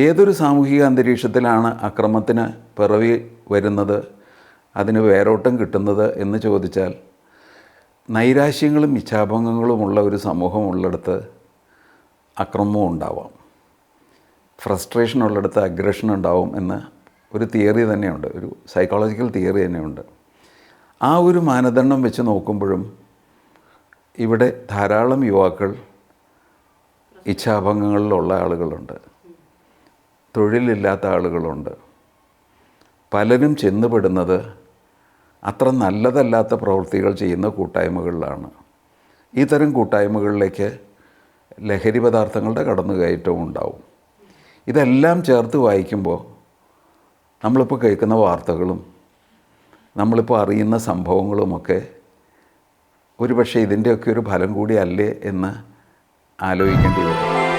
ഏതൊരു സാമൂഹിക അന്തരീക്ഷത്തിലാണ് അക്രമത്തിന് പിറവി വരുന്നത്, അതിന് വേരോട്ടം കിട്ടുന്നത് എന്ന് ചോദിച്ചാൽ, നൈരാശ്യങ്ങളും ഇച്ഛാഭംഗങ്ങളുമുള്ള ഒരു സമൂഹം ഉള്ളിടത്ത് അക്രമവും ഉണ്ടാവാം, ഫ്രസ്ട്രേഷൻ ഉള്ളിടത്ത് അഗ്രഷൻ ഉണ്ടാവും എന്ന് ഒരു തിയറി തന്നെയുണ്ട്, ഒരു സൈക്കോളജിക്കൽ തിയറി തന്നെയുണ്ട്. ആ ഒരു മാനദണ്ഡം വെച്ച് നോക്കുമ്പോഴും ഇവിടെ ധാരാളം യുവാക്കൾ ഇച്ഛാഭംഗങ്ങളിലുള്ള ആളുകളുണ്ട്, തൊഴിലില്ലാത്ത ആളുകളുണ്ട്. പലരും ചെന്നുപെടുന്നത് അത്ര നല്ലതല്ലാത്ത പ്രവൃത്തികൾ ചെയ്യുന്ന കൂട്ടായ്മകളിലാണ്. ഇത്തരം കൂട്ടായ്മകളിലേക്ക് ലഹരി പദാർത്ഥങ്ങളുടെ കടന്നുകയറ്റവും ഉണ്ടാവും. ഇതെല്ലാം ചേർത്ത് വായിക്കുമ്പോൾ നമ്മളിപ്പോൾ കേൾക്കുന്ന വാർത്തകളും നമ്മളിപ്പോൾ അറിയുന്ന സംഭവങ്ങളുമൊക്കെ ഒരുപക്ഷെ ഇതിൻ്റെയൊക്കെ ഒരു ഫലം കൂടി അല്ലേ എന്ന് ആലോചിക്കേണ്ടി വരും.